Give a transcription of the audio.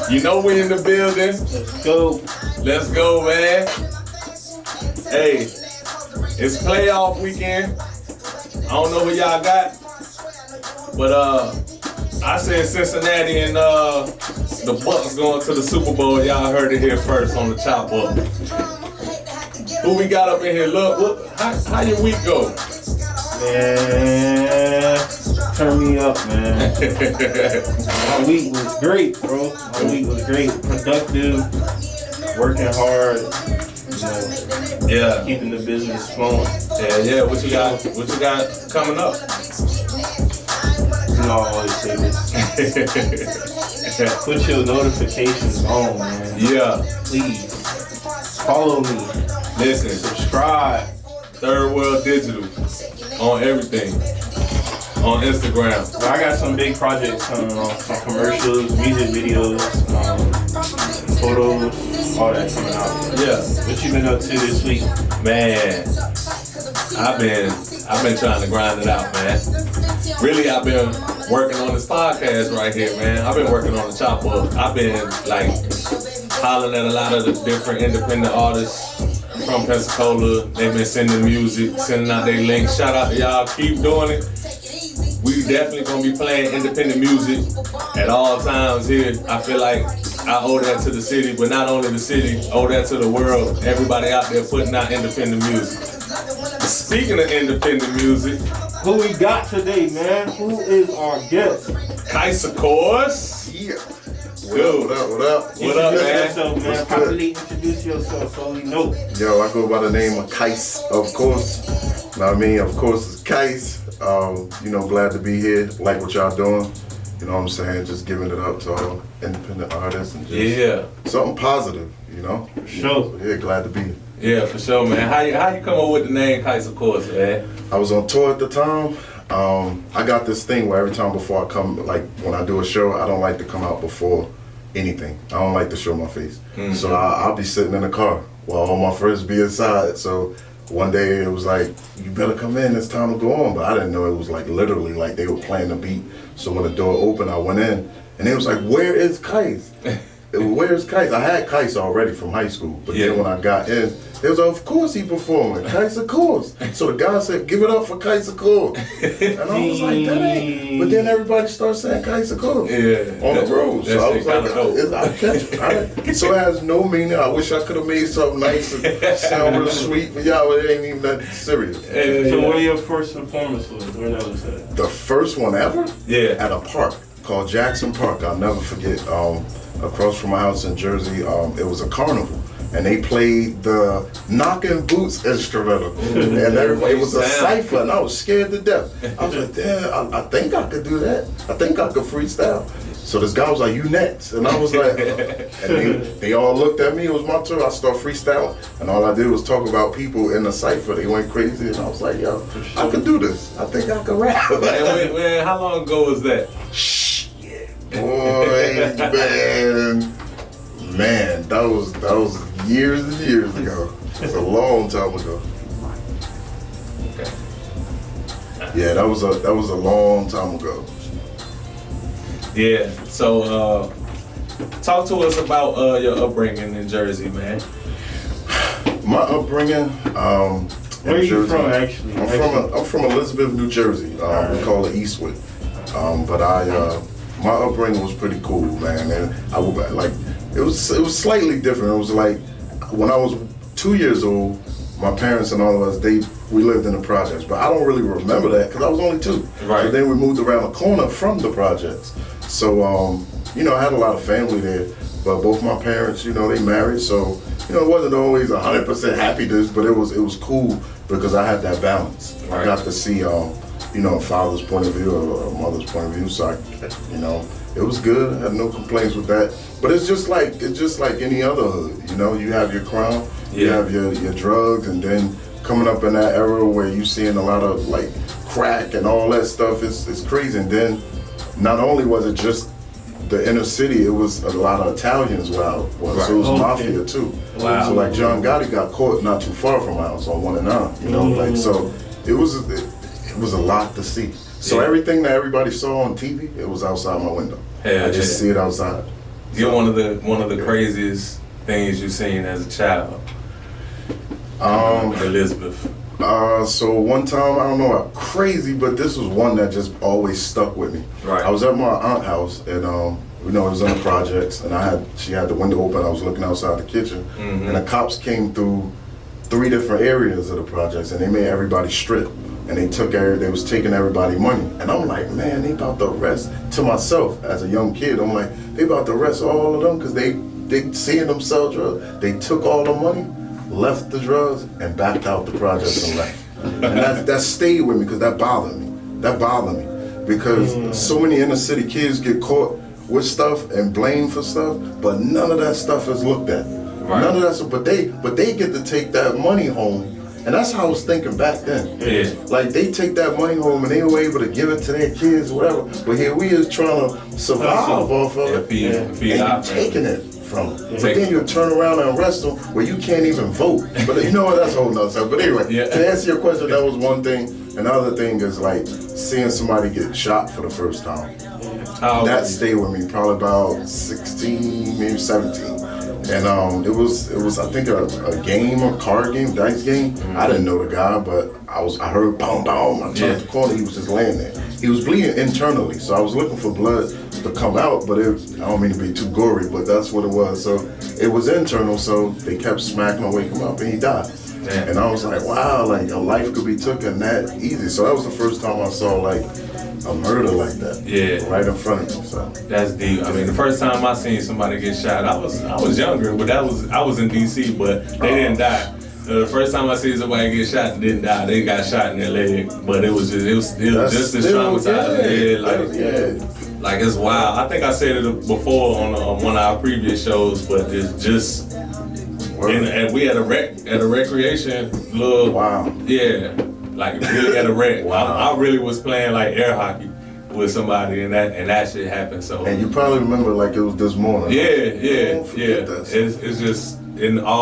You know we in the building. Let's go. Let's go, man. Hey, it's playoff weekend. I don't know what y'all got, but I said Cincinnati and the Bucks going to the Super Bowl. Y'all heard it here first on the Chop Up. Who we got up in here? Look, how your week go? Man, turn me up, man. My week was great, bro. My week was great. Productive, working hard, keeping the business flowing. Yeah. What you got coming up? You know, I always say this. Put your notifications on, man. Yeah. Please. Follow me. Listen. Subscribe. Third World Digital on everything. On Instagram. Well, I got some big projects coming on. Some commercials, music videos, photos, all that coming out. Yeah. What you been up to this week? Man, I've been trying to grind it out, man. Really, I've been working on this podcast right here, man. I've been working on the Chop Up. I've been like hollering at a lot of the different independent artists from Pensacola. They've been sending music, sending out their links. Shout out to y'all. Keep doing it. We definitely gonna be playing independent music at all times here. I feel like I owe that to the city, but not only the city, owe that to the world. Everybody out there putting out independent music. Speaking of independent music, who we got today, man? Who is our guest? Kiceofcourse. Yeah. Yo. What up, What up, man? Yourself, man. Properly introduce yourself so we know. Yo, I go by the name of Kiceofcourse. Know what I mean? Of course, it's Kice. Glad to be here. Like what y'all doing. You know what I'm saying? Just giving it up to all independent artists and just something positive, you know? Sure. So, glad to be here. Yeah, for sure, man. How you come up with the name Kiceofcourse, man? I was on tour at the time. I got this thing where every time before I come, like when I do a show, I don't like to come out before anything. I don't like to show my face. Mm-hmm. So I'll be sitting in the car while all my friends be inside. So one day it was like, you better come in, it's time to go on. But I didn't know it was like literally like they were playing the beat. So when the door opened, I went in and it was like, where is Kice? Where's Kice? I had Kice already from high school. But then when I got in, it was, of course he performing, Kiceofcourse. So the guy said, give it up for Kiceofcourse. And I was like, that ain't. But then everybody started saying Kiceofcourse on the road. So I was like, I catch it. So it has no meaning. I wish I could have made something nice and sound real sweet, but y'all, it ain't even that serious. So what are your first performances? Where that was at? The first one ever? Yeah. At a park called Jackson Park. I'll never forget. Across from my house in Jersey, it was a carnival. And they played the Knockin' Boots instrumental. And everybody, it was a cipher, and I was scared to death. I was like, damn, I think I could do that. I think I could freestyle. So this guy was like, you next. And I was like, and they all looked at me. It was my turn. I started freestyling. And all I did was talk about people in the cipher. They went crazy. And I was like, yo, I could do this. I think I could rap. Man, how long ago was that? Boy, man, that was years and years ago. It's a long time ago. Okay. Yeah, that was a long time ago. Yeah. So, talk to us about your upbringing in Jersey, man. My upbringing, where are you from, actually? I'm from Elizabeth, New Jersey. We call it Eastwood. My upbringing was pretty cool, man, and I would like it was slightly different. It was like when I was 2 years old, my parents and all of us we lived in the projects, but I don't really remember that because I was only 2. Right. So then we moved around the corner from the projects. So I had a lot of family there, but both my parents, they married, so it wasn't always 100% happiness, but it was cool because I had that balance. Right. I got to see a father's point of view or a mother's point of view. So it was good. I had no complaints with that. But it's just like any other hood. You have your crime, you have your drugs, and then coming up in that era where you seeing a lot of like crack and all that stuff, it's crazy. And then not only was it just the inner city, it was a lot of Italians wow. Right. So it was mafia too. Wow. So like John Gotti got caught not too far from my house on 1 and 9. So it was a lot to see. So everything that everybody saw on TV, it was outside my window. I just see it outside. Get one of the craziest things you've seen as a child. Elizabeth. So one time, I don't know, crazy, but this was one that just always stuck with me. Right. I was at my aunt's house, and it was in the projects, and she had the window open. I was looking outside the kitchen, and the cops came through 3 different areas of the projects, and they made everybody strip, and they was taking everybody money, and I'm like, man, they about to arrest. To myself as a young kid, I'm like, they about to arrest all of them because they seeing them sell drugs. They took all the money, left the drugs, and backed out the projects and left. And that stayed with me because that bothered me. Because so many inner city kids get caught with stuff and blamed for stuff, but none of that stuff is looked at. Right. None of that stuff, but they get to take that money home, and that's how I was thinking back then. Yeah. Like they take that money home and they were able to give it to their kids, whatever. But here we is trying to survive off of it, and you're taking it from them. But then you turn around and arrest them where you can't even vote. But you know what? That's a whole nother stuff. But anyway, to answer your question, that was one thing. Another thing is like seeing somebody get shot for the first time. That stayed with me probably about 16, maybe 17. And it was I think a game, a card game, dice game. I didn't know the guy, but I heard boom, boom. I turned the corner, he was just laying there. He was bleeding internally, so I was looking for blood to come out, but I don't mean to be too gory, but that's what it was. So it was internal, so they kept smacking him, waking him up, and he died. Damn. And I was like, wow, like a life could be taken that easy. So that was the first time I saw like a murder like that. Yeah. Right in front of me. So that's deep. I mean, the first time I seen somebody get shot, I was younger, but I was in DC, but they didn't die. The first time I seen somebody get shot, they didn't die. They got shot in their leg, but it was just as traumatizing. Like it's wild. I think I said it before on one of our previous shows, but it's just. And we had a recreation little. Wow. Yeah. Like really at a rec. Wow. I really was playing like air hockey with somebody, and that shit happened. So. And you probably remember like it was this morning. Yeah. It's just in all.